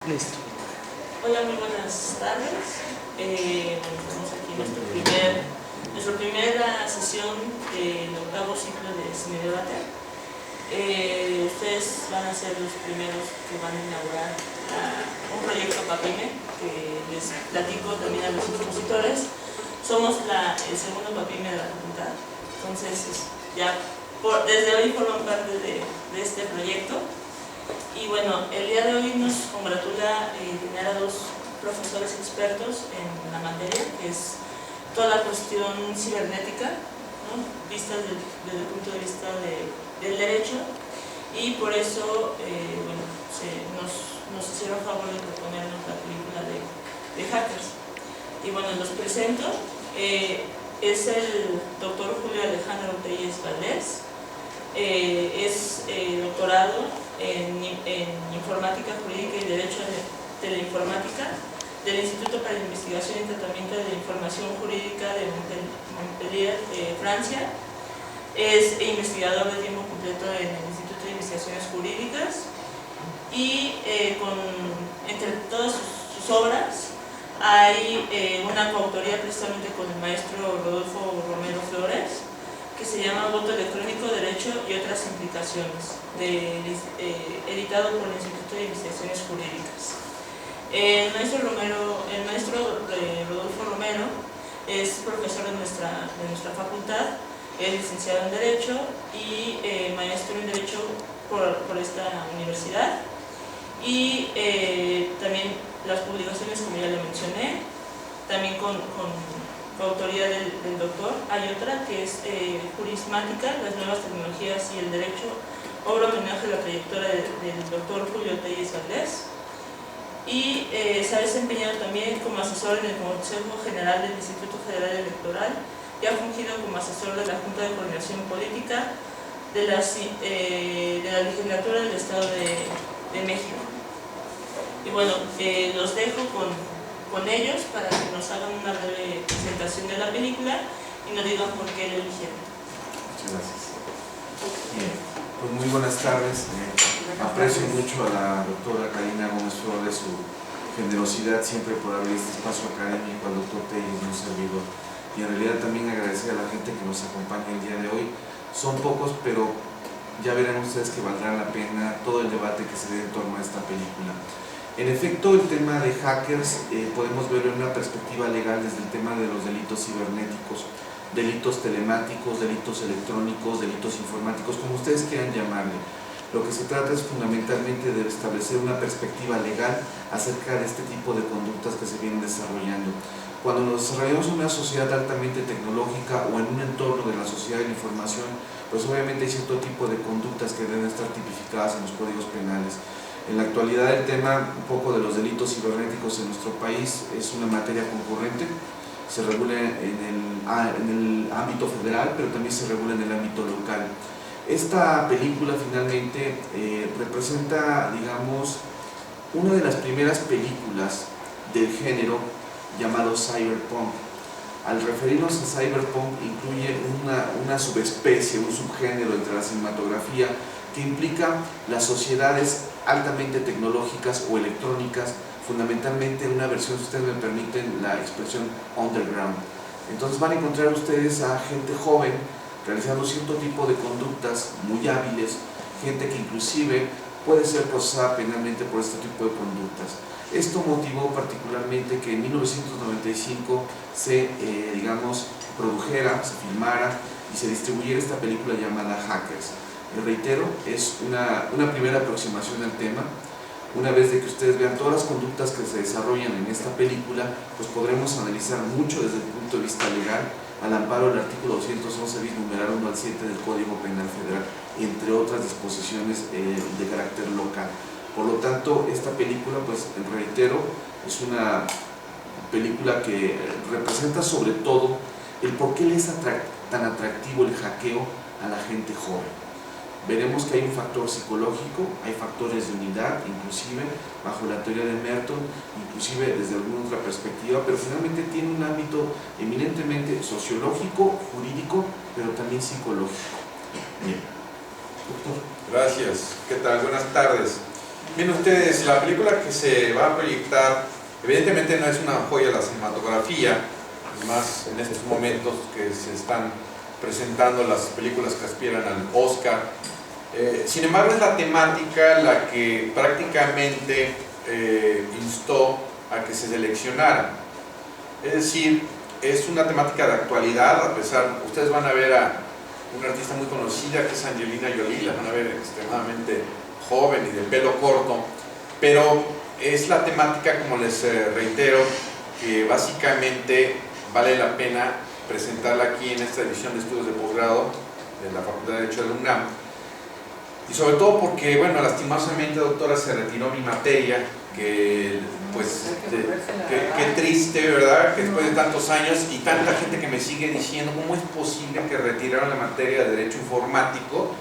Listo. Hola, muy buenas tardes. Estamos aquí en nuestra primera sesión del octavo ciclo de Cine Debate. Ustedes van a ser los primeros que van a inaugurar un proyecto PAPIME, que les platico también a los expositores. Somos el segundo PAPIME de la facultad, entonces ya desde hoy forman parte de este proyecto. Y bueno, el día de hoy nos congratula tener a dos profesores expertos en la materia, que es toda la cuestión cibernética, ¿no? Vista desde el punto de vista del derecho, y por eso bueno, nos hicieron favor de proponernos la película de Hackers. Y bueno, los presento. Es el doctor Julio Alejandro Telles Valdés. Es doctorado en Informática Jurídica y Derecho de la Informática del Instituto para la Investigación y Tratamiento de la Información Jurídica de Montpellier, Francia. Es investigador de tiempo completo en el Instituto de Investigaciones Jurídicas y entre todas sus obras hay una coautoría precisamente con el maestro Rodolfo Romero Flores, que se llama Voto Electrónico, Derecho y otras implicaciones, editado por el Instituto de Investigaciones Jurídicas. El maestro Rodolfo Romero es profesor de nuestra facultad, es licenciado en Derecho y maestro en Derecho por esta universidad. Y también las publicaciones, como ya lo mencioné, también con autoría del doctor. Hay otra que es Jurismática, las nuevas tecnologías y el derecho, obra homenaje a la trayectoria del doctor Julio Telles Valdés. Y se ha desempeñado también como asesor en el Consejo General del Instituto Federal Electoral y ha fungido como asesor de la Junta de Coordinación Política de la Legislatura del Estado de México. Y bueno, los dejo con ellos para que nos hagan una breve presentación de la película y nos digan por qué la eligieron. Muchas gracias. Bien, pues muy buenas tardes. Aprecio mucho a la doctora Karina Gómez Flores su generosidad siempre por abrir este espacio académico al doctor Telles, un servidor. Y en realidad también agradecer a la gente que nos acompaña el día de hoy. Son pocos, pero ya verán ustedes que valdrá la pena todo el debate que se dé en torno a esta película. En efecto, el tema de hackers podemos verlo en una perspectiva legal desde el tema de los delitos cibernéticos, delitos telemáticos, delitos electrónicos, delitos informáticos, como ustedes quieran llamarle. Lo que se trata es fundamentalmente de establecer una perspectiva legal acerca de este tipo de conductas que se vienen desarrollando. Cuando nos desarrollamos en una sociedad altamente tecnológica o en un entorno de la sociedad de la información, pues obviamente hay cierto tipo de conductas que deben estar tipificadas en los códigos penales. En la actualidad el tema un poco de los delitos cibernéticos en nuestro país es una materia concurrente, se regula en el ámbito federal, pero también se regula en el ámbito local. Esta película finalmente representa, digamos, una de las primeras películas del género llamado cyberpunk. Al referirnos a cyberpunk incluye una subespecie, un subgénero entre la cinematografía que implica las sociedades altamente tecnológicas o electrónicas, fundamentalmente una versión, si ustedes me permiten la expresión, underground. Entonces van a encontrar ustedes a gente joven realizando cierto tipo de conductas muy hábiles, gente que inclusive puede ser procesada penalmente por este tipo de conductas. Esto motivó particularmente que en 1995 se, produjera, se filmara y se distribuyera esta película llamada Hackers. Reitero, es una primera aproximación al tema. Una vez de que ustedes vean todas las conductas que se desarrollan en esta película, pues podremos analizar mucho desde el punto de vista legal, al amparo del artículo 211 bis numeral 1 al 7 del Código Penal Federal, entre otras disposiciones de carácter local. Por lo tanto, esta película, pues reitero, es una película que representa sobre todo el por qué le es tan atractivo el hackeo a la gente joven. Veremos que hay un factor psicológico, hay factores de unidad, inclusive bajo la teoría de Merton, inclusive desde alguna otra perspectiva, pero finalmente tiene un ámbito eminentemente sociológico, jurídico, pero también psicológico. Bien. Doctor. Gracias. ¿Qué tal? Buenas tardes. Miren ustedes, la película que se va a proyectar evidentemente no es una joya de la cinematografía, más en estos momentos que se están presentando las películas que aspiran al Oscar. Sin embargo, es la temática la que prácticamente instó a que se seleccionara. Es decir, es una temática de actualidad, a pesar, ustedes van a ver a una artista muy conocida que es Angelina Jolie, la van a ver extremadamente joven y de pelo corto, pero es la temática, como les reitero, que básicamente vale la pena presentarla aquí en esta edición de estudios de posgrado de la Facultad de Derecho de la UNAM, y sobre todo porque, bueno, lastimosamente, doctora, se retiró mi materia, que pues qué triste, ¿verdad? Que después de tantos años y tanta gente que me sigue diciendo cómo es posible que retiraron la materia de Derecho Informático.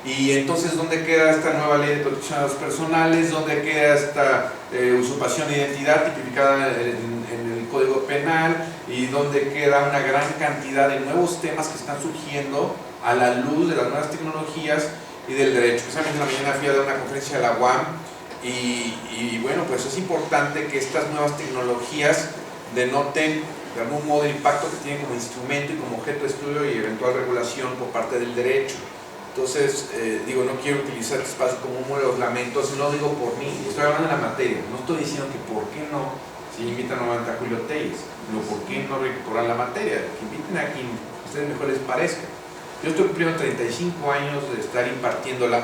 Y entonces, ¿dónde queda esta nueva ley de protección de datos personales? ¿Dónde queda esta usurpación de identidad tipificada en el Código Penal? ¿Y dónde queda una gran cantidad de nuevos temas que están surgiendo a la luz de las nuevas tecnologías y del derecho? Precisamente en la mañana fui a dar una conferencia de la UAM y bueno, pues es importante que estas nuevas tecnologías denoten de algún modo el impacto que tienen como instrumento y como objeto de estudio y eventual regulación por parte del derecho. Entonces, digo, no quiero utilizar este espacio como uno de los lamentos, no digo por mí, estoy hablando de la materia, no estoy diciendo que por qué no, si invitan nuevamente a Julio Telles, no por qué no recuperaran la materia, que inviten a quien a ustedes mejor les parezca. Yo estoy cumpliendo 35 años de estar impartiéndola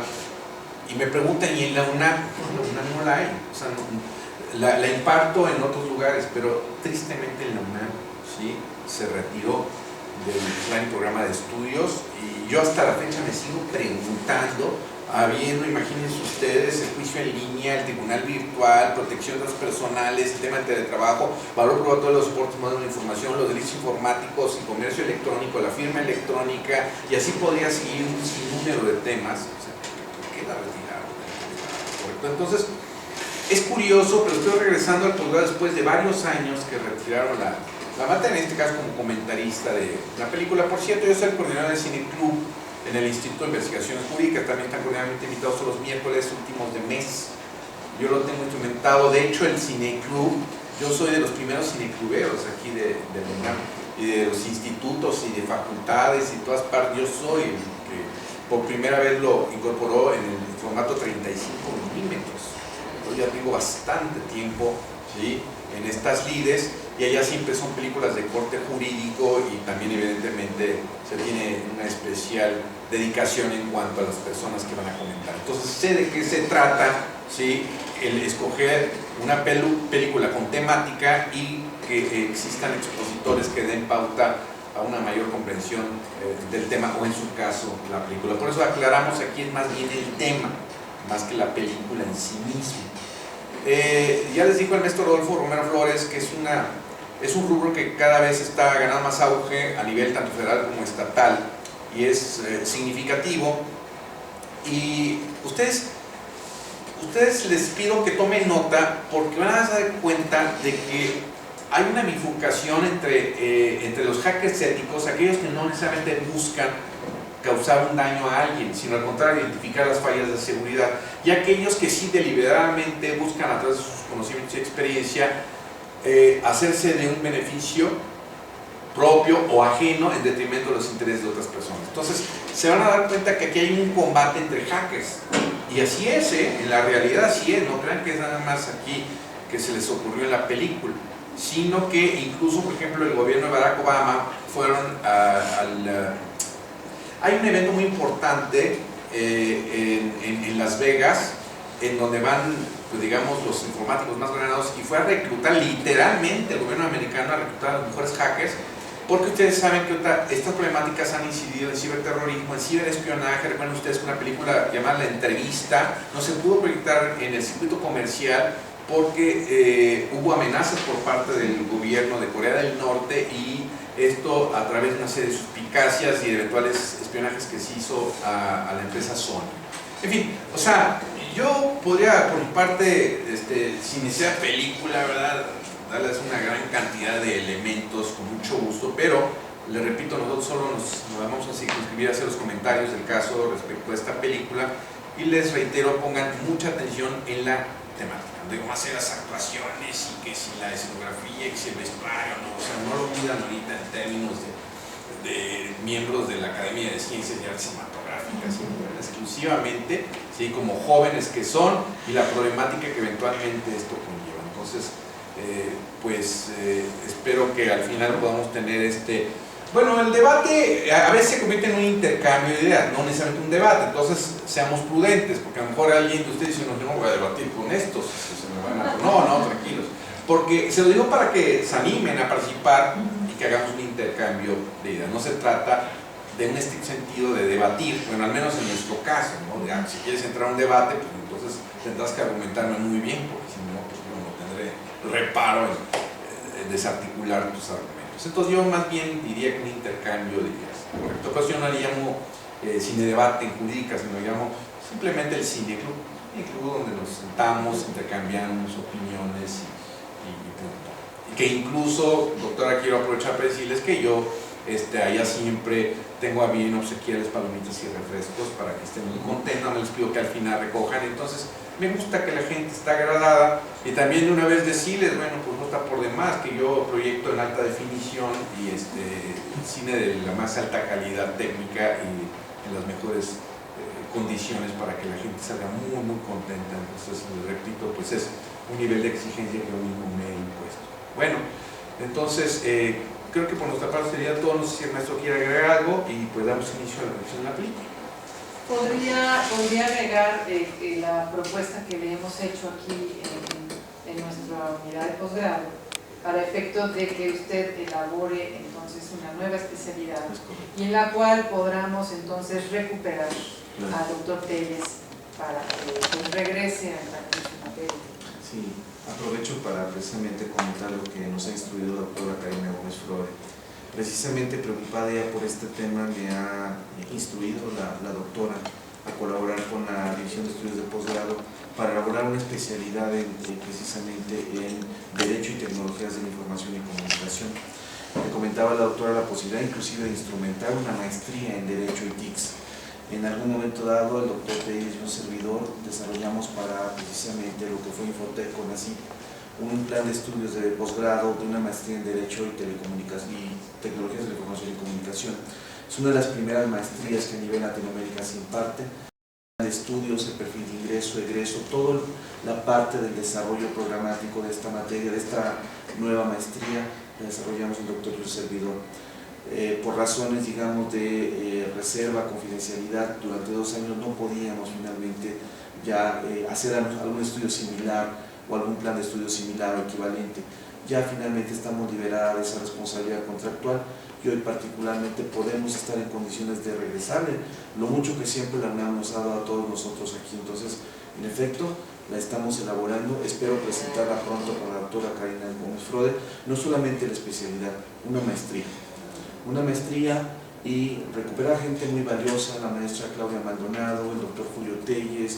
y me preguntan, ¿y en la UNAM? No, la UNAM no la hay, o sea, la imparto en otros lugares, pero tristemente en la UNAM, ¿sí?, se retiró del plan y programa de estudios, y yo hasta la fecha me sigo preguntando, habiendo, imagínense ustedes, el juicio en línea, el tribunal virtual, protección de datos personales, el tema del teletrabajo, valor probatorio de los soportes modernos de la información, los delitos informáticos, el comercio electrónico, la firma electrónica, y así podría seguir un sinnúmero de temas. O sea, ¿por qué la retiraron? ¿Correcto? Entonces, es curioso, pero estoy regresando al posgrado después de varios años que retiraron la materia, en este caso como comentarista de una película. Por cierto, yo soy el coordinador del Cine Club en el Instituto de Investigaciones Jurídicas, también están cordialmente invitados todos los miércoles últimos de mes. Yo lo tengo instrumentado, de hecho el Cine Club, yo soy de los primeros cinecluberos aquí de UNAM, y de los institutos y de facultades y todas partes. Yo soy el que por primera vez lo incorporó en el formato 35 milímetros. Yo ya tengo bastante tiempo, ¿sí?, en estas lides, y allá siempre son películas de corte jurídico, y también evidentemente se tiene una especial dedicación en cuanto a las personas que van a comentar. Entonces sé de qué se trata, ¿sí?, el escoger una película con temática y que existan expositores que den pauta a una mayor comprensión del tema, o en su caso la película. Por eso aclaramos, aquí es más bien el tema, más que la película en sí misma. Ya les dijo el maestro Rodolfo Romero Flores que es un rubro que cada vez está ganando más auge a nivel tanto federal como estatal, y es significativo. Y ustedes les pido que tomen nota, porque van a dar cuenta de que hay una bifurcación entre los hackers éticos, aquellos que no necesariamente buscan causar un daño a alguien, sino al contrario, identificar las fallas de seguridad, y aquellos que sí deliberadamente buscan, a través de sus conocimientos y experiencia, hacerse de un beneficio propio o ajeno en detrimento de los intereses de otras personas. Entonces se van a dar cuenta que aquí hay un combate entre hackers, y así es, en la realidad así es. No crean que es nada más aquí que se les ocurrió en la película, sino que incluso, por ejemplo, el gobierno de Barack Obama fueron hay un evento muy importante en Las Vegas, en donde van, pues, digamos, los informáticos más ganados, y fue a reclutar, literalmente, el gobierno americano a reclutar a los mejores hackers, porque ustedes saben que estas problemáticas han incidido en ciberterrorismo, en ciberespionaje. Recuerden ustedes que una película llamada La Entrevista no se pudo proyectar en el circuito comercial porque hubo amenazas por parte del gobierno de Corea del Norte, y esto a través de una serie de suspicacias y de eventuales espionajes que se hizo a la empresa Sony. En fin, o sea, yo podría, por mi parte, sin necesidad de película, ¿verdad?, darles una gran cantidad de elementos con mucho gusto, pero les repito, nosotros solo nos vamos a circunscribir a hacer los comentarios del caso respecto a esta película, y les reitero, pongan mucha atención en la temática. No digo más en las actuaciones y que si la escenografía, que si el vestuario, no, o sea, no lo midan ahorita en términos de miembros de la Academia de Ciencias y Artes Cinematográficas, sino exclusivamente, ¿sí?, como jóvenes que son y la problemática que eventualmente esto conlleva. Entonces, espero que al final podamos tener bueno, el debate a veces se convierte en un intercambio de ideas, no necesariamente un debate, entonces seamos prudentes, porque a lo mejor alguien de ustedes dice, no, yo no voy a debatir con estos, no, tranquilos, porque se lo digo para que se animen a participar y que hagamos un intercambio de ideas. No se trata de un estricto sentido de debatir, bueno, al menos en nuestro caso, ¿no? Ya, si quieres entrar a un debate, pues entonces tendrás que argumentarme muy bien, porque si no, pues yo no tendré reparo en desarticular tus argumentos. Entonces yo más bien diría que un intercambio de ideas. Por esta ocasión no le llamo cine debate en jurídica, sino le llamo simplemente el cine club, donde nos sentamos, intercambiamos opiniones y punto. Y que incluso, doctora, quiero aprovechar para decirles que yo allá siempre tengo a bien obsequiarles palomitas y refrescos para que estén muy contentos, no les pido que al final recojan. Entonces me gusta que la gente esté agradada y también de una vez decirles, bueno, pues no está por demás que yo proyecto en alta definición y cine de la más alta calidad técnica y en las mejores condiciones para que la gente salga muy muy contenta. Entonces, les repito, pues es un nivel de exigencia que yo mismo me he impuesto. Bueno, entonces creo que por nuestra parte sería todo. No sé si el maestro quiere agregar algo y pues damos inicio a la revisión de la película. Podría agregar la propuesta que le hemos hecho aquí en nuestra unidad de posgrado para efectos de que usted elabore entonces una nueva especialidad y en la cual podamos entonces recuperar al doctor Telles para que pues, regrese a su materia. Sí, aprovecho para precisamente comentar lo que nos ha instruido la doctora Karina Gómez Flore. Precisamente preocupada ya por este tema, me ha instruido la doctora a colaborar con la División de Estudios de Posgrado para elaborar una especialidad precisamente en Derecho y Tecnologías de la Información y Comunicación. Me comentaba la doctora la posibilidad inclusive de instrumentar una maestría en Derecho y TICS. En algún momento dado, el doctor Telles y un servidor desarrollamos para precisamente lo que fue Infotec con así un plan de estudios de posgrado de una maestría en Derecho y Telecomunicación y Tecnologías de la Información y Comunicación. Es una de las primeras maestrías que a nivel Latinoamérica se imparte. De estudios, el perfil de ingreso, egreso, toda la parte del desarrollo programático de esta materia, de esta nueva maestría, la desarrollamos el doctor y un servidor. Por razones, digamos, de reserva, confidencialidad, durante 2 años no podíamos finalmente ya hacer algún estudio similar o algún plan de estudio similar o equivalente. Ya finalmente estamos liberados de esa responsabilidad contractual y hoy particularmente podemos estar en condiciones de regresarle lo mucho que siempre la UNAM nos ha dado a todos nosotros aquí. Entonces, en efecto, la estamos elaborando, espero presentarla pronto con la doctora Karina Gómez Flore, no solamente la especialidad, una maestría y recuperar gente muy valiosa, la maestra Claudia Maldonado, el doctor Julio Telles,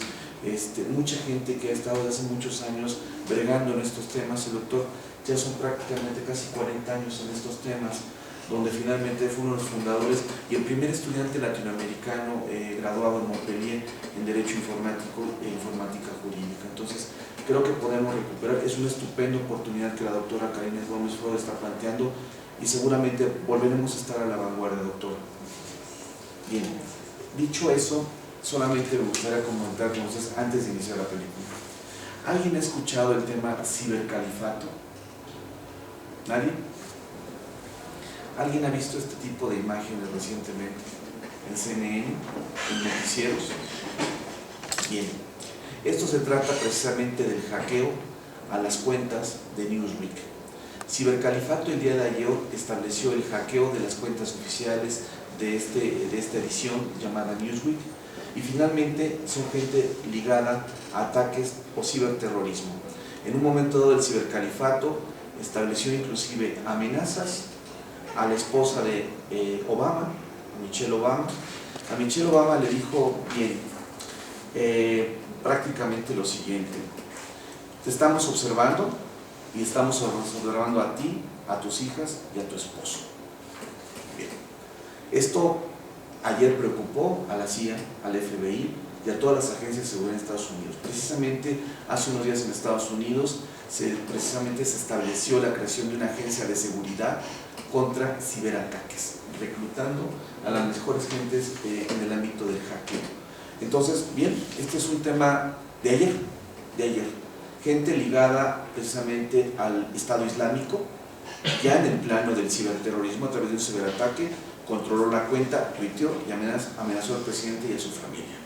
mucha gente que ha estado desde hace muchos años bregando en estos temas. El doctor ya son prácticamente casi 40 años en estos temas, donde finalmente fue uno de los fundadores y el primer estudiante latinoamericano graduado en Montpellier en Derecho Informático e Informática Jurídica. Entonces, creo que podemos recuperar, es una estupenda oportunidad que la doctora Karina Gómez Flore está planteando y seguramente volveremos a estar a la vanguardia, doctora. Bien, dicho eso, solamente me gustaría comentar con ustedes antes de iniciar la película. ¿Alguien ha escuchado el tema cibercalifato? ¿Nadie? ¿Alguien ha visto este tipo de imágenes recientemente en CNN, en noticieros? Bien, esto se trata precisamente del hackeo a las cuentas de Newsweek. Cibercalifato el día de ayer estableció el hackeo de las cuentas oficiales de esta edición llamada Newsweek y finalmente son gente ligada a ataques o ciberterrorismo. En un momento dado el cibercalifato estableció inclusive amenazas a la esposa de Obama, a Michelle Obama. A Michelle Obama le dijo, bien, prácticamente lo siguiente: te estamos observando y estamos observando a ti, a tus hijas y a tu esposo. Bien. Esto ayer preocupó a la CIA, al FBI y a todas las agencias de seguridad en Estados Unidos. Precisamente hace unos días en Estados Unidos precisamente se estableció la creación de una agencia de seguridad contra ciberataques, reclutando a las mejores gentes en el ámbito del hackeo. Entonces, bien, este es un tema de ayer, gente ligada precisamente al Estado Islámico, ya en el plano del ciberterrorismo a través de un ciberataque, controló la cuenta, tuiteó y amenazó al presidente y a su familia.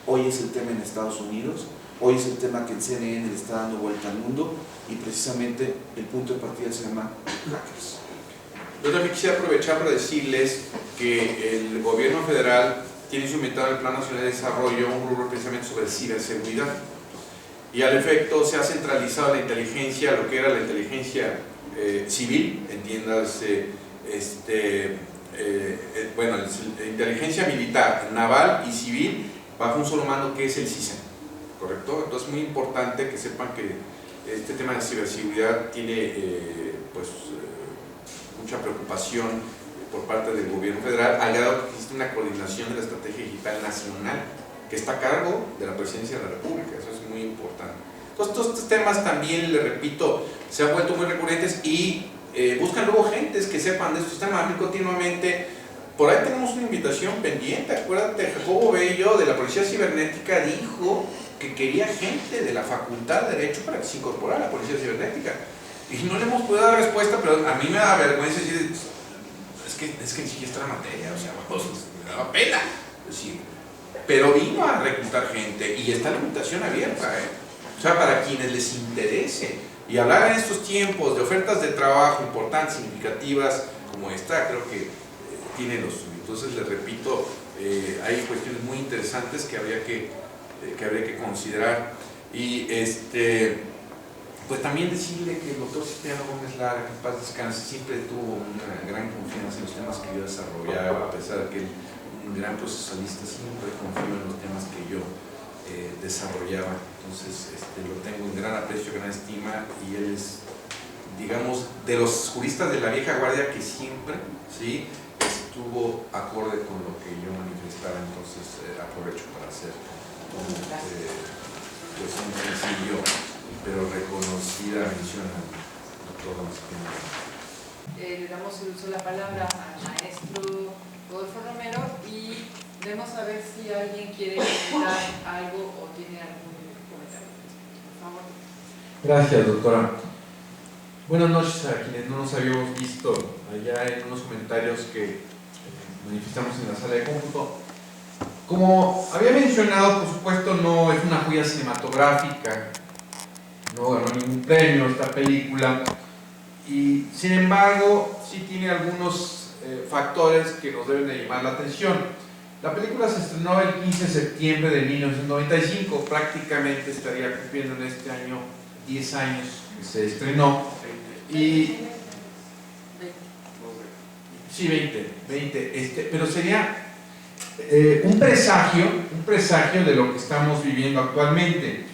Hoy es el tema en Estados Unidos, hoy es el tema que en CNN le está dando vuelta al mundo y precisamente el punto de partida se llama hackers. Yo también quisiera aprovechar para decirles que el gobierno federal tiene sometido al Plan Nacional de Desarrollo un rubro precisamente sobre ciberseguridad. Y al efecto se ha centralizado la inteligencia, lo que era la inteligencia civil, entiéndase, bueno, la inteligencia militar, naval y civil, bajo un solo mando que es el CISEN, ¿correcto? Entonces es muy importante que sepan que este tema de ciberseguridad tiene mucha preocupación por parte del gobierno federal, al grado que existe una coordinación de la estrategia digital nacional que está a cargo de la Presidencia de la República. Eso es muy importante. Entonces todos estos temas también, les repito, se han vuelto muy recurrentes y buscan luego gentes que sepan de estos temas. A mí continuamente, por ahí tenemos una invitación pendiente. Acuérdate, Jacobo Bello de la Policía Cibernética dijo que quería gente de la Facultad de Derecho para que se incorporara a la Policía Cibernética y no le hemos podido dar respuesta, pero a mí me da vergüenza decir, es que ni siquiera está la materia, o sea, vamos, me da pena decir, pero vino a reclutar gente y está la invitación abierta, o sea, para quienes les interese. Y hablar en estos tiempos de ofertas de trabajo importantes, significativas como esta, creo que tiene lo suyo. Entonces, les repito, hay cuestiones muy interesantes que habría que considerar. Y pues también decirle que el doctor Cipriano Gómez Lara, que en paz descanse, siempre tuvo una gran confianza en los temas que yo desarrollaba, a pesar de que él, un gran procesalista, siempre confió en los temas que yo desarrollaba. Entonces lo tengo en gran aprecio, gran estima, y él es, digamos, de los juristas de la vieja guardia que siempre, ¿sí?, estuvo acorde con lo que yo manifestaba. Entonces aprovecho para hacer pues un sencillo pero reconocida mención al doctor Cipriano. Le damos el uso de la palabra al maestro Rodolfo Romero y vemos a ver si alguien quiere comentar algo o tiene algún comentario. Por favor. Gracias, doctora. Buenas noches a quienes no nos habíamos visto allá en unos comentarios que manifestamos en la sala de cómputo. Como había mencionado, por supuesto, no es una joya cinematográfica, no ganó ningún premio esta película, y sin embargo sí tiene algunos factores que nos deben de llamar la atención. La película se estrenó el 15 de septiembre de 1995, prácticamente estaría cumpliendo en este año 10 años que se estrenó. Y sí, 20, pero sería un presagio de lo que estamos viviendo actualmente.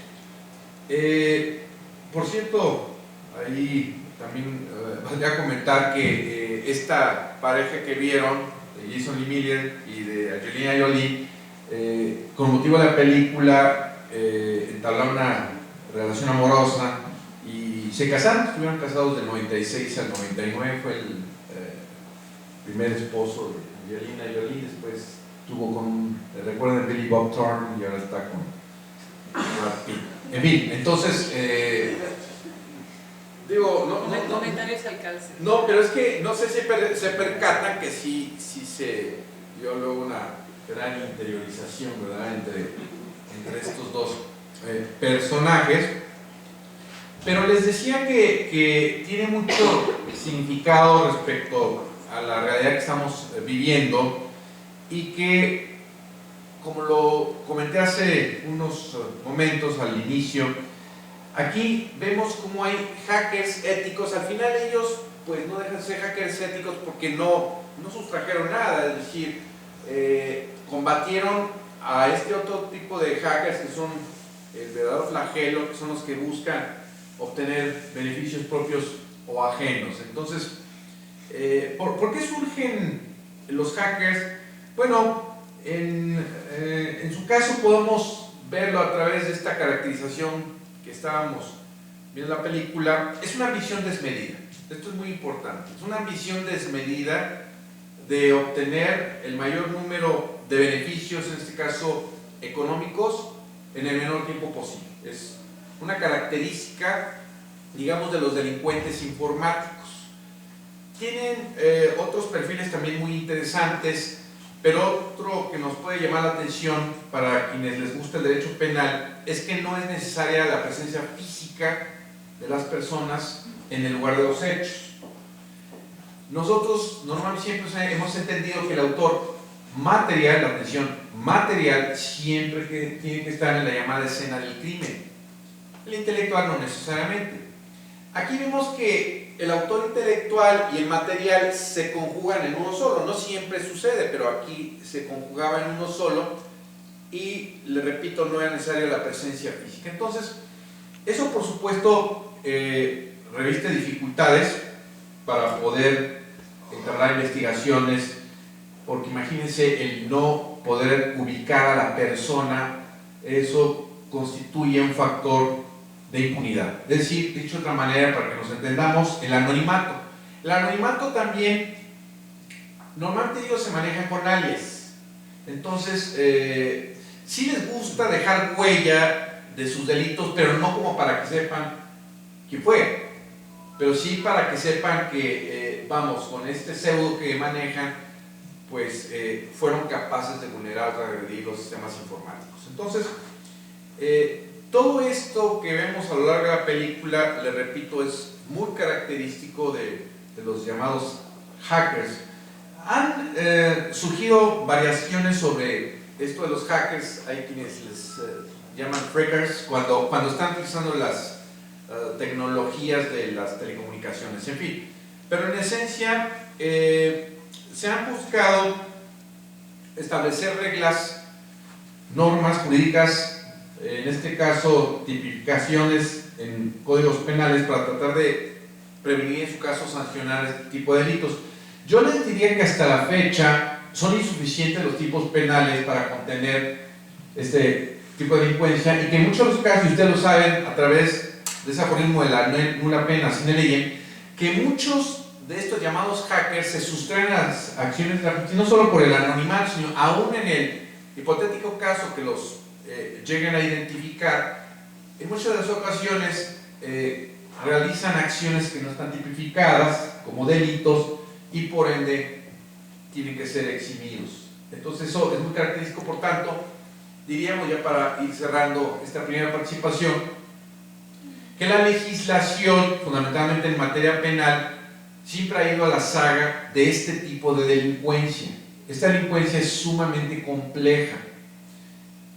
Por cierto, ahí también valdría comentar que esta pareja que vieron, de Jason Lee Miller y de Angelina Jolie, con motivo de la película, entablaron una relación amorosa y se casaron. Estuvieron casados del 96 al 99, fue el primer esposo de Angelina Jolie. Después tuvo con, recuerden, Billy Bob Thornton, y ahora está con Brad Pitt. En fin, entonces, digo, comentarios al calce. No, pero es que no sé si se percatan que sí se dio luego una gran interiorización, ¿verdad?, entre estos dos personajes. Pero les decía que tiene mucho significado respecto a la realidad que estamos viviendo, y que, como lo comenté hace unos momentos al inicio, aquí vemos cómo hay hackers éticos. Al final ellos pues no dejan de ser hackers éticos porque no sustrajeron nada, es decir, combatieron a este otro tipo de hackers que son el verdadero flagelo, que son los que buscan obtener beneficios propios o ajenos. Entonces, ¿por qué surgen los hackers? Bueno, En su caso podemos verlo a través de esta caracterización que estábamos viendo en la película. Es una ambición desmedida, esto es muy importante, es una ambición desmedida de obtener el mayor número de beneficios, en este caso económicos, en el menor tiempo posible. Es una característica, digamos, de los delincuentes informáticos. Tienen otros perfiles también muy interesantes, pero otro que nos puede llamar la atención para quienes les gusta el derecho penal es que no es necesaria la presencia física de las personas en el lugar de los hechos. Nosotros normalmente siempre hemos entendido que el autor material, la atención material, siempre que tiene que estar en la llamada escena del crimen. El intelectual no necesariamente. Aquí vemos que el autor intelectual y el material se conjugan en uno solo. No siempre sucede, pero aquí se conjugaba en uno solo y, le repito, no era necesaria la presencia física. Entonces, eso por supuesto reviste dificultades para poder entablar investigaciones, porque imagínense el no poder ubicar a la persona, eso constituye un factor de impunidad. Es decir, dicho de otra manera, para que nos entendamos, el anonimato. El anonimato también, normalmente ellos se manejan con alias. Entonces, sí les gusta dejar huella de sus delitos, pero no como para que sepan quién fue, pero sí para que sepan que, vamos, con este pseudo que manejan, pues fueron capaces de vulnerar o agredir los sistemas informáticos. Entonces, todo esto que vemos a lo largo de la película, le repito, es muy característico de los llamados hackers. Han surgido variaciones sobre esto de los hackers. Hay quienes les llaman freakers cuando están utilizando las tecnologías de las telecomunicaciones, en fin. Pero en esencia se han buscado establecer reglas, normas jurídicas, en este caso tipificaciones en códigos penales para tratar de prevenir, en su caso sancionar este tipo de delitos. Yo les diría que hasta la fecha son insuficientes los tipos penales para contener este tipo de delincuencia, y que en muchos de los casos, y ustedes lo saben a través de ese aforismo de la nula pena sine leyem, que muchos de estos llamados hackers se sustraen a las acciones de la justicia, no solo por el anonimato, sino aún en el hipotético caso que los lleguen a identificar. En muchas de las ocasiones realizan acciones que no están tipificadas como delitos y por ende tienen que ser eximidos. Entonces eso es muy característico. Por tanto, diríamos, ya para ir cerrando esta primera participación, que la legislación, fundamentalmente en materia penal, siempre ha ido a la saga de este tipo de delincuencia. Esta delincuencia es sumamente compleja.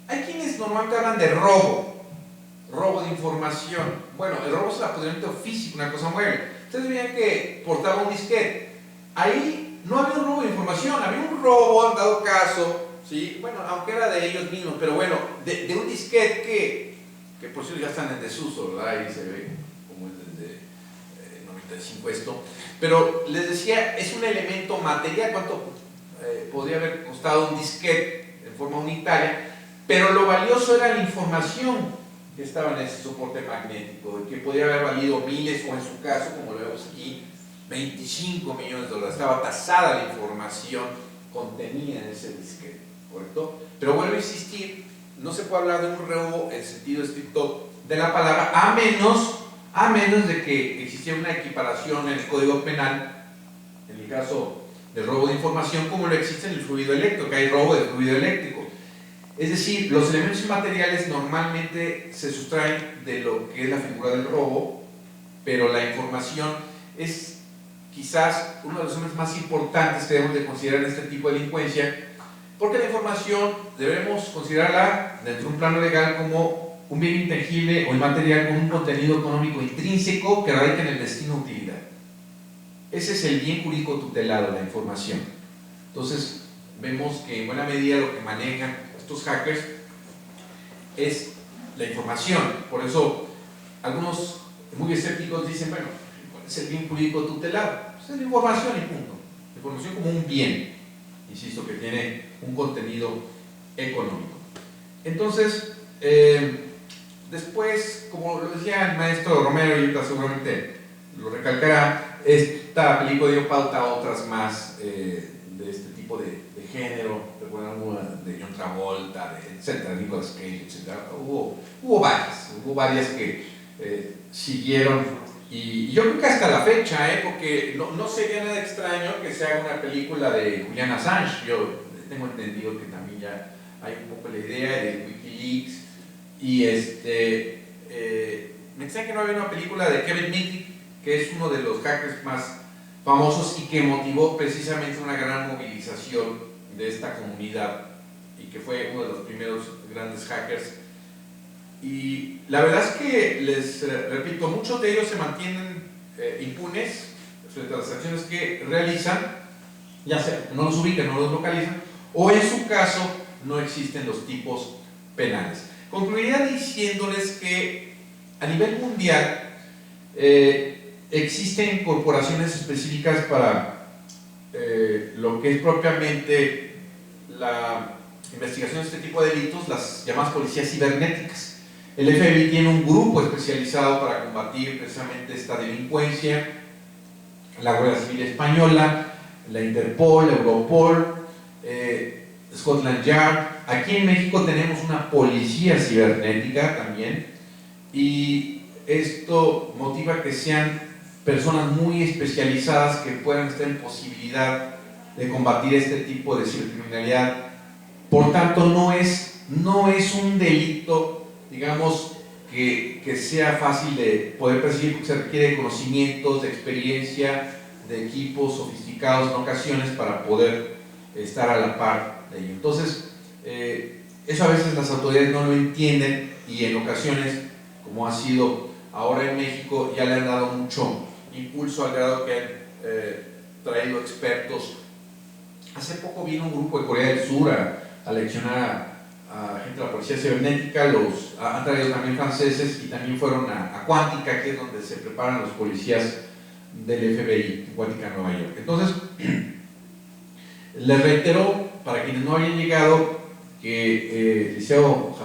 Hay quienes normalmente hablan de robo de información. Bueno, el robo es el apoderamiento físico, una cosa mueble. Ustedes veían que portaba un disquete. Ahí no había un robo de información, había un robo, en dado caso, ¿sí? Bueno, aunque era de ellos mismos, pero bueno, de un disquete que por cierto ya están en desuso, ¿verdad? Ahí se ve como es desde 95 esto. Pero les decía, es un elemento material. ¿Cuánto podría haber costado un disquete en forma unitaria? Pero lo valioso era la información que estaba en ese soporte magnético, que podría haber valido miles, o en su caso, como lo vemos aquí, 25 millones de dólares. Estaba tasada la información contenida en ese disquete, ¿correcto? Pero vuelvo a insistir, no se puede hablar de un robo en sentido estricto de la palabra, a menos de que existiera una equiparación en el Código Penal, en el caso del robo de información, como lo existe en el fluido eléctrico, que hay robo de fluido eléctrico. Es decir, los elementos inmateriales normalmente se sustraen de lo que es la figura del robo, pero la información es quizás uno de los elementos más importantes que debemos de considerar en este tipo de delincuencia, porque la información debemos considerarla dentro de un plano legal como un bien intangible o inmaterial con un contenido económico intrínseco que radica en el destino de utilidad. Ese es el bien jurídico tutelado, la información. Entonces, vemos que en buena medida lo que manejan estos hackers es la información. Por eso, algunos muy escépticos dicen, bueno, ¿cuál es el bien jurídico tutelado? Pues es la información y punto. La información como un bien, insisto, que tiene un contenido económico. Entonces, después, como lo decía el maestro Romero, y ahorita seguramente lo recalcará, esta película dio pauta a otras más de este tipo de género. Recuerdan alguna de John Travolta, etcétera, Nicolas Cage, etcétera. Hubo varias que siguieron, y yo creo que hasta la fecha, porque no sería nada extraño que se haga una película de Julian Assange. Yo tengo entendido que también ya hay un poco la idea de Wikileaks, y me decían que no había una película de Kevin Mitnick, que es uno de los hackers más famosos y que motivó precisamente una gran movilización de esta comunidad, y que fue uno de los primeros grandes hackers. Y la verdad es que, les repito, muchos de ellos se mantienen impunes frente a las acciones que realizan, ya sea no los ubican, no los localizan, o en su caso no existen los tipos penales. Concluiría diciéndoles que a nivel mundial existen corporaciones específicas para lo que es propiamente la investigación de este tipo de delitos, las llamadas policías cibernéticas. El FBI tiene un grupo especializado para combatir precisamente esta delincuencia, la Guardia Civil Española, la Interpol, Europol, Scotland Yard. Aquí en México tenemos una policía cibernética también, y esto motiva que sean personas muy especializadas que puedan estar en posibilidad de combatir este tipo de cibercriminalidad. Por tanto, no es un delito, digamos, que sea fácil de poder percibir, porque se requiere de conocimientos, de experiencia, de equipos sofisticados en ocasiones para poder estar a la par de ello. Entonces, eso a veces las autoridades no lo entienden, y en ocasiones, como ha sido ahora en México, ya le han dado mucho impulso al grado que han traído expertos. Hace poco vino un grupo de Corea del Sur a leccionar a gente de la policía cibernética. Han traído también franceses, y también fueron a Cuántica, que es donde se preparan los policías del FBI, en Cuántica, Nueva York. Entonces, les reitero, para quienes no habían llegado, que el liceo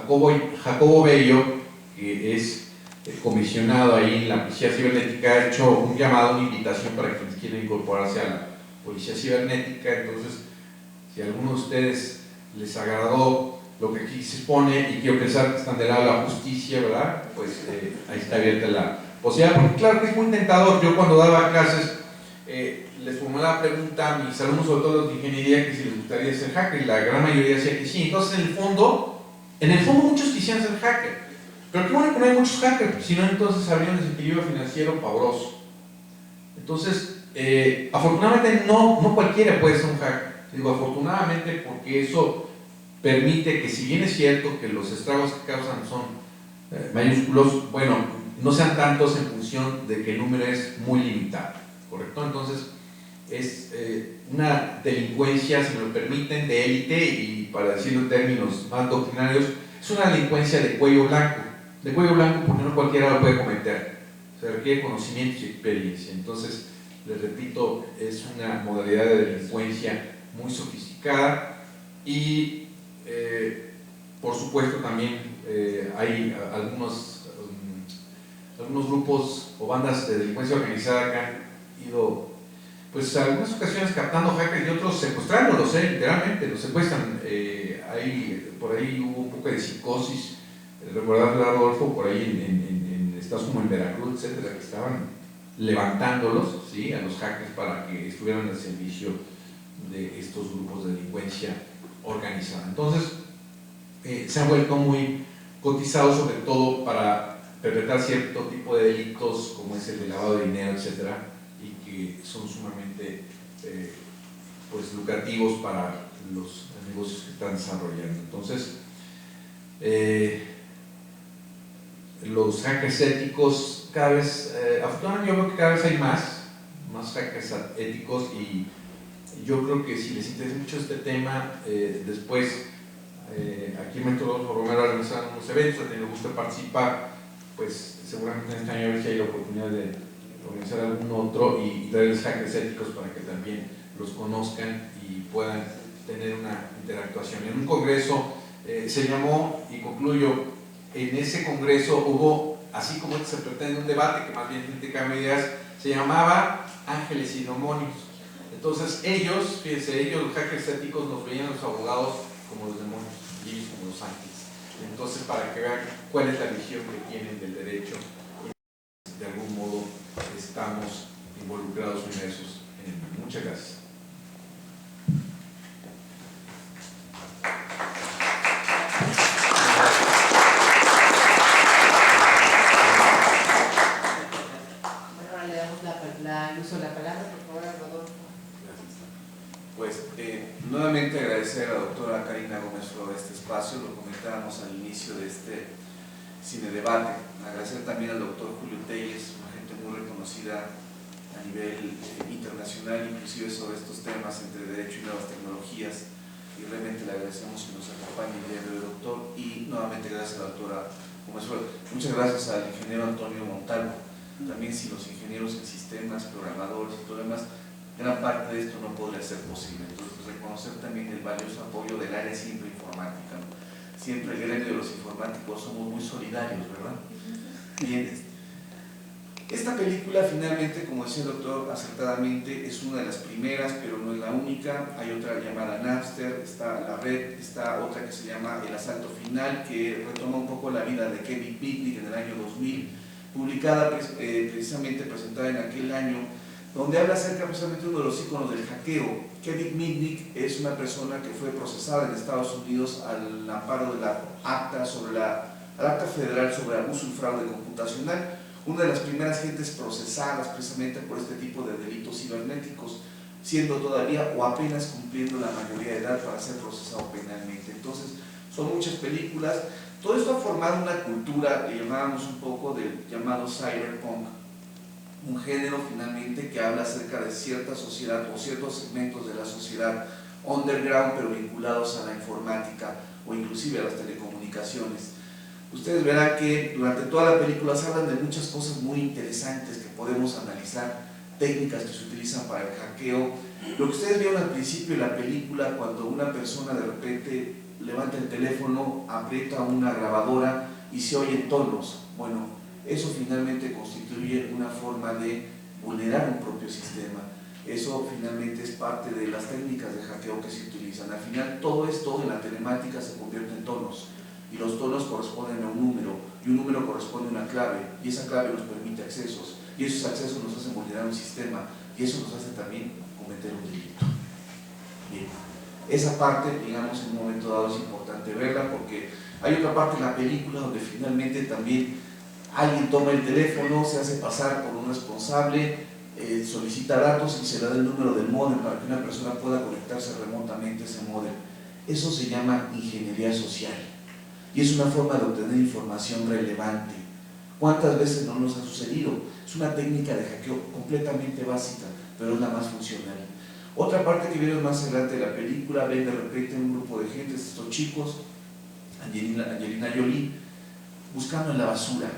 Jacobo Bello, que es comisionado ahí en la policía cibernética, ha hecho un llamado, una invitación para quienes quieren incorporarse a la policía cibernética. Entonces, si a alguno de ustedes les agradó lo que aquí se expone y quiero pensar que están del lado de la justicia, ¿verdad? Pues ahí está abierta la posibilidad, porque claro que es muy tentador. Yo cuando daba clases les formulaba la pregunta a mis alumnos, sobre todo los de ingeniería, que si les gustaría ser hacker, y la gran mayoría decía que sí. Entonces, en el fondo muchos quisieran ser hacker, pero qué bueno que no hay muchos hackers, si no entonces habría un desequilibrio financiero pavoroso. Entonces, afortunadamente no cualquiera puede ser un hacker. Digo afortunadamente, porque eso permite que, si bien es cierto que los estragos que causan son mayúsculos, bueno, no sean tantos en función de que el número es muy limitado, ¿correcto? Entonces, es una delincuencia, si me lo permiten, de élite, y para decirlo en términos más doctrinarios, es una delincuencia de cuello blanco. De cuello blanco porque no cualquiera lo puede cometer, se requiere conocimiento y experiencia. Entonces, les repito, es una modalidad de delincuencia muy sofisticada, y por supuesto también hay algunos grupos o bandas de delincuencia organizada que han ido, pues, en algunas ocasiones captando hackers y otros secuestrándolos, literalmente los secuestran. Por ahí hubo un poco de psicosis. Recordar, Rodolfo, por ahí en estados como en Veracruz, etcétera, que estaban levantándolos, ¿sí?, a los hackers para que estuvieran al servicio de estos grupos de delincuencia organizada. Entonces, se han vuelto muy cotizados, sobre todo para perpetrar cierto tipo de delitos, como es el de lavado de dinero, etcétera, y que son sumamente pues lucrativos para los negocios que están desarrollando. Entonces, los hackers éticos, cada vez, afortunadamente yo creo que cada vez hay más hackers éticos, y yo creo que si les interesa mucho este tema, después aquí en Metro Rodolfo Romero ha organizado unos eventos, a quien le gusta participar, pues seguramente en este año a ver si hay la oportunidad de organizar algún otro y traerles hackers éticos para que también los conozcan y puedan tener una interactuación. En un congreso se llamó, y concluyo, en ese congreso hubo, así como se pretende un debate, que más bien intercambio de ideas, se llamaba Ángeles y Demonios. Entonces ellos, fíjense, ellos, los hackers éticos, nos veían a los abogados como los demonios y ellos como los ángeles. Entonces, para que vean cuál es la visión que tienen del derecho, de algún modo estamos involucrados, inmersos en él. Muchas gracias. Bueno, le damos el uso de la palabra, por favor, a Rodolfo. Pues nuevamente agradecer a la doctora Karina Gómez Flores este espacio, lo comentábamos al inicio de este cine debate. Agradecer también al doctor Julio Telles, una gente muy reconocida a nivel internacional, inclusive sobre estos temas entre derecho y nuevas tecnologías, y realmente le agradecemos que nos acompañe el día de hoy, doctor, y nuevamente gracias a la doctora Gómez Flores. Muchas gracias al ingeniero Antonio Montalvo. También sin los ingenieros en sistemas, programadores y todo lo demás, gran parte de esto no podría ser posible. Entonces, reconocer también el valioso apoyo del área siempre informática, ¿no? Siempre el gremio de los informáticos somos muy solidarios, ¿verdad? Bien, esta película finalmente, como decía el doctor acertadamente, es una de las primeras, pero no es la única. Hay otra llamada Napster, está La Red, está otra que se llama El Asalto Final, que retoma un poco la vida de Kevin Mitnick en el año 2000, publicada precisamente, presentada en aquel año, donde habla acerca precisamente de uno de los íconos del hackeo. Kevin Mitnick es una persona que fue procesada en Estados Unidos al amparo de la acta federal sobre abuso y fraude computacional, una de las primeras gentes procesadas precisamente por este tipo de delitos cibernéticos, siendo todavía o apenas cumpliendo la mayoría de edad para ser procesado penalmente. Entonces, son muchas películas. Todo esto ha formado una cultura, le llamábamos un poco del llamado cyberpunk, un género finalmente que habla acerca de cierta sociedad o ciertos segmentos de la sociedad underground, pero vinculados a la informática o inclusive a las telecomunicaciones. Ustedes verán que durante toda la película se hablan de muchas cosas muy interesantes que podemos analizar, técnicas que se utilizan para el hackeo. Lo que ustedes vieron al principio de la película, cuando una persona de repente levanta el teléfono, aprieta una grabadora y se oyen tonos, bueno, eso finalmente constituye una forma de vulnerar un propio sistema. Eso finalmente es parte de las técnicas de hackeo que se utilizan. Al final, todo esto en la telemática se convierte en tonos, y los tonos corresponden a un número, y un número corresponde a una clave, y esa clave nos permite accesos, y esos accesos nos hacen vulnerar un sistema, y eso nos hace también cometer un delito. Bien, esa parte, digamos, en un momento dado es importante verla, porque hay otra parte en la película donde finalmente también alguien toma el teléfono, se hace pasar por un responsable, solicita datos y se le da el número del módem para que una persona pueda conectarse remotamente a ese módem. Eso se llama ingeniería social y es una forma de obtener información relevante. ¿Cuántas veces no nos ha sucedido? Es una técnica de hackeo completamente básica, pero es la más funcional. Otra parte que viene más adelante de la película, ven de repente un grupo de gente, estos chicos, Angelina Jolie, buscando en la basura.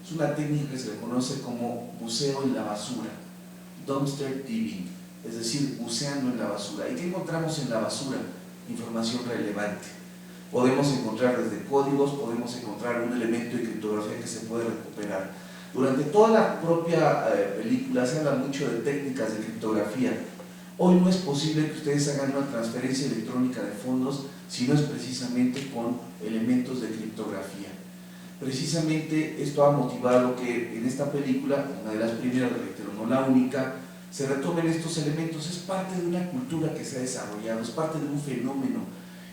Es una técnica que se le conoce como buceo en la basura, dumpster diving, es decir, buceando en la basura. ¿Y qué encontramos en la basura? Información relevante. Podemos encontrar desde códigos, podemos encontrar un elemento de criptografía que se puede recuperar. Durante toda la propia película se habla mucho de técnicas de criptografía. Hoy no es posible que ustedes hagan una transferencia electrónica de fondos si no es precisamente con elementos de criptografía. Precisamente esto ha motivado que en esta película, una de las primeras, pero no la única, se retomen estos elementos. Es parte de una cultura que se ha desarrollado, es parte de un fenómeno.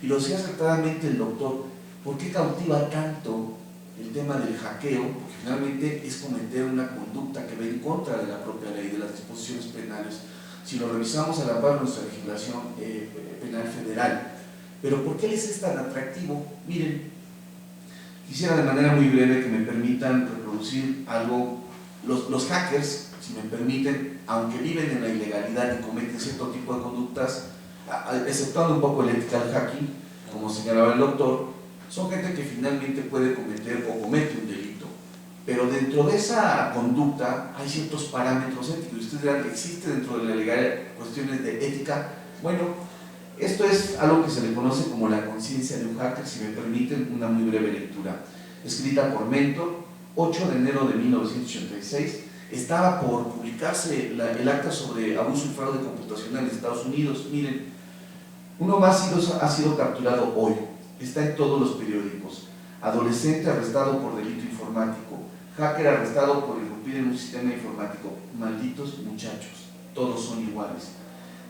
Y lo decía acertadamente el doctor, ¿por qué cautiva tanto el tema del hackeo? Porque finalmente es cometer una conducta que va en contra de la propia ley, de las disposiciones penales. Si lo revisamos a la par de nuestra legislación penal federal. Pero ¿por qué les es tan atractivo? Miren, quisiera de manera muy breve que me permitan reproducir algo. Los hackers, si me permiten, aunque viven en la ilegalidad y cometen cierto tipo de conductas, exceptuando un poco el ethical hacking, como señalaba el doctor, son gente que finalmente puede cometer o comete un delito. Pero dentro de esa conducta hay ciertos parámetros éticos. Ustedes dirán que existe dentro de la legalidad cuestiones de ética. Bueno, Esto es algo que se le conoce como la conciencia de un hacker, si me permiten una muy breve lectura. Escrita por Mentor, 8 de enero de 1986, estaba por publicarse el acta sobre abuso y fraude computacional en Estados Unidos. Miren, uno más ha sido capturado hoy, está en todos los periódicos. Adolescente arrestado por delito informático, hacker arrestado por irrumpir en un sistema informático. Malditos muchachos, todos son iguales.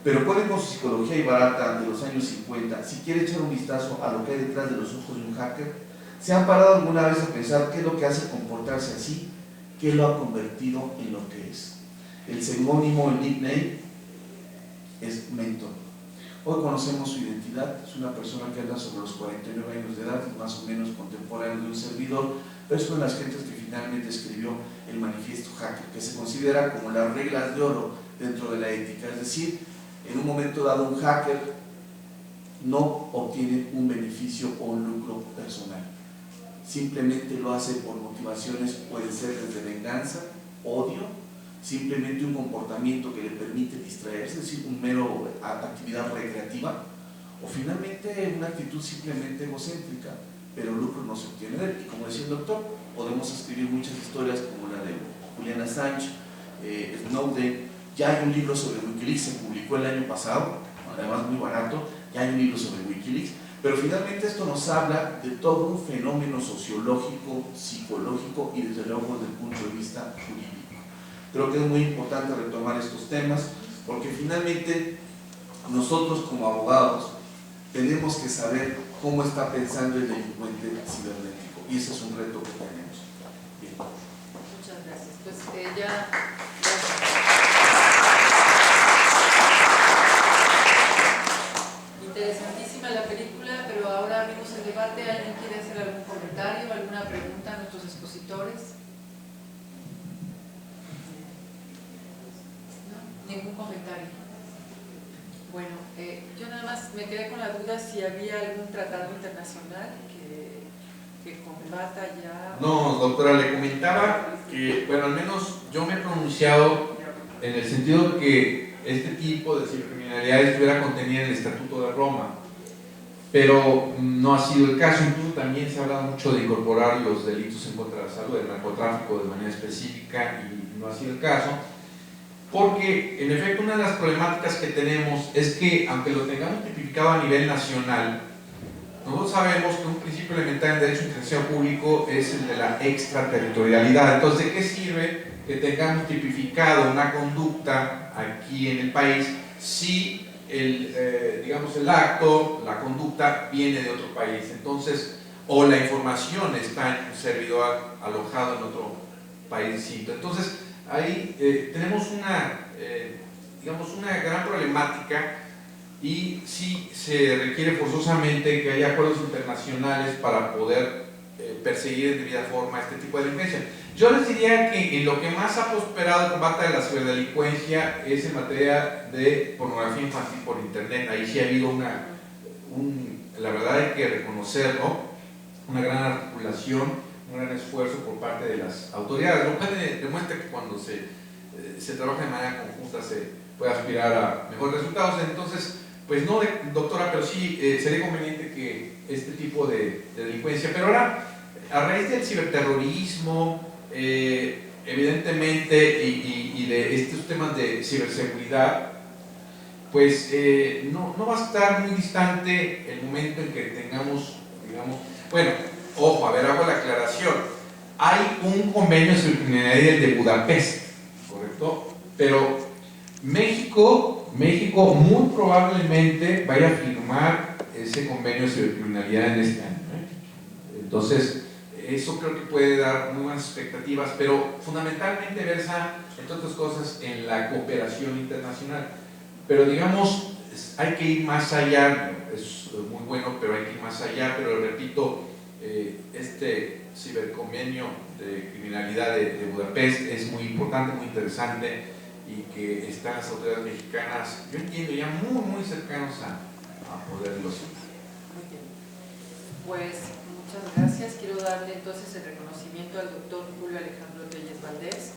Pero pueden, con su psicología y barata de los años 50, si quiere echar un vistazo a lo que hay detrás de los ojos de un hacker, ¿se han parado alguna vez a pensar qué es lo que hace comportarse así? ¿Qué lo ha convertido en lo que es? El seudónimo, el nickname, es Mentor. Hoy conocemos su identidad, es una persona que anda sobre los 49 años de edad, más o menos contemporáneo de un servidor, pero es una de las gentes que finalmente escribió el manifiesto hacker, que se considera como las reglas de oro dentro de la ética. Es decir, en un momento dado un hacker no obtiene un beneficio o un lucro personal, simplemente lo hace por motivaciones, pueden ser desde venganza, odio, simplemente un comportamiento que le permite distraerse, es decir, un mero actividad recreativa, o finalmente una actitud simplemente egocéntrica, pero lucro no se obtiene de él. Y como decía el doctor, podemos escribir muchas historias como la de Julian Assange, Snowden. Ya hay un libro sobre Wikileaks, se publicó el año pasado, además muy barato, ya hay un libro sobre Wikileaks, pero finalmente esto nos habla de todo un fenómeno sociológico, psicológico y desde luego desde el punto de vista jurídico. Creo que es muy importante retomar estos temas porque finalmente nosotros como abogados tenemos que saber cómo está pensando el delincuente cibernético y ese es un reto que tenemos. Bien. Muchas gracias. Pues ya... Interesantísima la película, pero ahora abrimos el debate. ¿Alguien quiere hacer algún comentario, alguna pregunta a nuestros expositores? ¿No? Ningún comentario. Bueno, yo nada más me quedé con la duda si había algún tratado internacional que combata ya... No, doctora, le comentaba que, bueno, al menos yo me he pronunciado en el sentido de que este tipo de cibercriminalidad estuviera contenida en el Estatuto de Roma, pero no ha sido el caso. Incluso también se ha hablado mucho de incorporar los delitos en contra de la salud, del narcotráfico de manera específica, y no ha sido el caso, porque en efecto una de las problemáticas que tenemos es que, aunque lo tengamos tipificado a nivel nacional, nosotros sabemos que un principio elemental en derecho internacional público es el de la extraterritorialidad. Entonces, ¿de qué sirve que tengamos tipificado una conducta aquí en el país si digamos, el acto, la conducta viene de otro país? Entonces, o la información está en un servidor alojado en otro país distinto. Entonces, ahí tenemos digamos, una gran problemática. Y sí se requiere forzosamente que haya acuerdos internacionales para poder perseguir de debida forma este tipo de delincuencia. Yo les diría que en lo que más ha prosperado el combate de la ciberdelincuencia es en materia de pornografía infantil por internet. Ahí sí ha habido la verdad hay que reconocerlo, una gran articulación, un gran esfuerzo por parte de las autoridades, lo cual demuestra que cuando se trabaja de manera conjunta se puede aspirar a mejores resultados. Entonces, pues no, doctora, pero sí sería conveniente que este tipo de delincuencia, pero ahora, a raíz del ciberterrorismo, evidentemente, y de estos temas de ciberseguridad, pues no va a estar muy distante el momento en que tengamos, digamos, bueno, ojo, a ver, hago la aclaración, hay un convenio de cibercriminalidad de Budapest, ¿correcto? Pero México muy probablemente vaya a firmar ese convenio de cibercriminalidad en este año, ¿eh? Entonces, eso creo que puede dar muy buenas expectativas, pero fundamentalmente versa, entre otras cosas, en la cooperación internacional. Pero digamos, hay que ir más allá, es muy bueno, pero hay que ir más allá, pero repito, este ciberconvenio de criminalidad de Budapest es muy importante, muy interesante, y que están las autoridades mexicanas, yo entiendo, ya muy cercanos a poderlo hacer. Muy bien. Pues muchas gracias. Quiero darle entonces el reconocimiento al doctor Julio Alejandro Reyes Valdés.